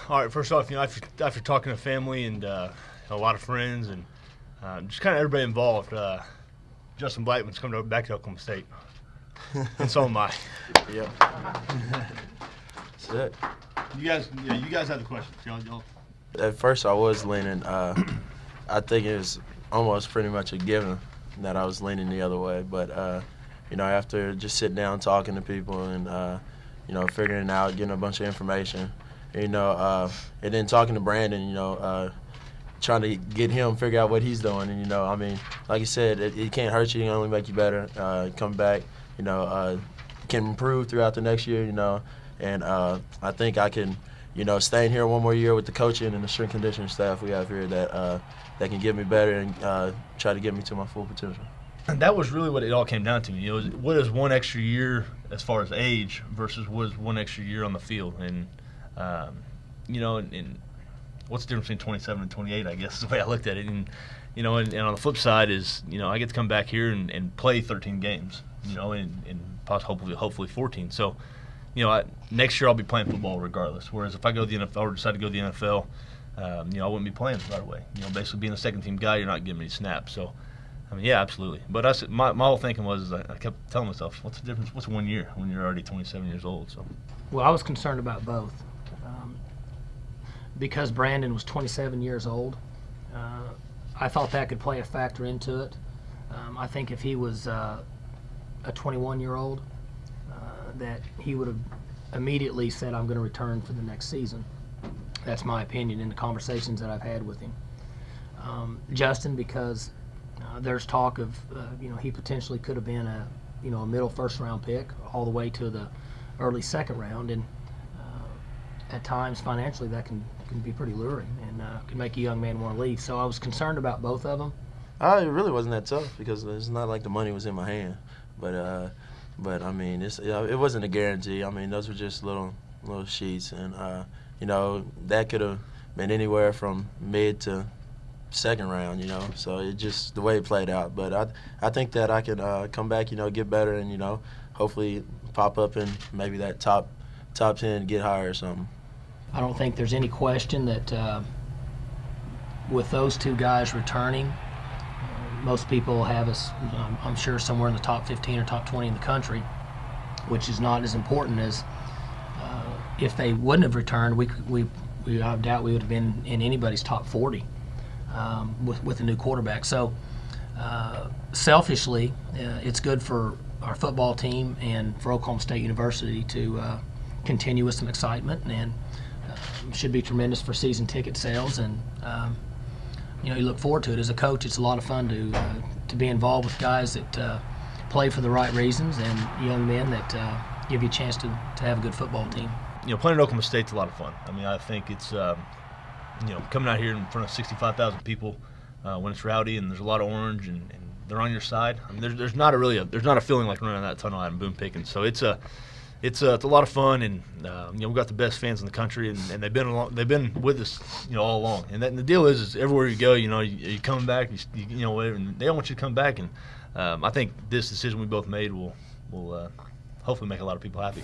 All right, first off, after talking to family and a lot of friends and just kind of everybody involved, Justin Blackmon's coming back to Oklahoma State, and so am I. Yep. That's it. You guys have the questions. Y'all. At first, I was leaning. I think it was almost pretty much a given that I was leaning the other way. But after just sitting down, talking to people, and figuring it out, getting a bunch of information, and then talking to Brandon, trying to get him figure out what he's doing. And like you said, it can't hurt you. It can only make you better. Come back, can improve throughout the next year. And I think I can, staying here one more year with the coaching and the strength conditioning staff we have here that can get me better and try to get me to my full potential. And that was really what it all came down to. What is one extra year as far as age versus what is one extra year on the field? And, and what's the difference between 27 and 28, I guess, is the way I looked at it. And, and on the flip side is, I get to come back here and play 13 games, and hopefully 14. So, next year I'll be playing football regardless. Whereas if I go to the NFL or decide to go to the NFL, I wouldn't be playing right away. Basically being a second-team guy, you're not getting any snaps. So, yeah, absolutely. But my whole thinking was I kept telling myself, what's the difference? What's 1 year when you're already 27 years old? So, well, I was concerned about both. Because Brandon was 27 years old, I thought that could play a factor into it. I think if he was a 21-year-old, that he would have immediately said, I'm going to return for the next season. That's my opinion in the conversations that I've had with him. Justin, because there's talk of, he potentially could have been a middle first-round pick all the way to the early second round, and at times financially that can be pretty luring and can make a young man want to leave. So I was concerned about both of them. It really wasn't that tough because it's not like the money was in my hand, but I mean, it wasn't a guarantee. I mean, those were just little sheets, and that could have been anywhere from mid to second round. So it just the way it played out. But I think that I can come back, get better, and hopefully pop up in maybe that top 10, get higher or something. I don't think there's any question that with those two guys returning, most people have us, I'm sure, somewhere in the top 15 or top 20 in the country, which is not as important as if they wouldn't have returned. I doubt we would have been in anybody's top 40 with a new quarterback. So selfishly, it's good for our football team and for Oklahoma State University to continue with some excitement, and should be tremendous for season ticket sales. And you look forward to it. As a coach, it's a lot of fun to be involved with guys that play for the right reasons and young men that give you a chance to have a good football team. Playing at Oklahoma State's a lot of fun. I mean, I think it's coming out here in front of 65,000 people when it's rowdy and there's a lot of orange and they're on your side. I mean, there's not a feeling like running that tunnel out in Boone Pickens. So it's a lot of fun, and we've got the best fans in the country, and they've been with us all along. And the deal is everywhere you go, you coming back, whatever, and they don't want you to come back. And I think this decision we both made will hopefully make a lot of people happy.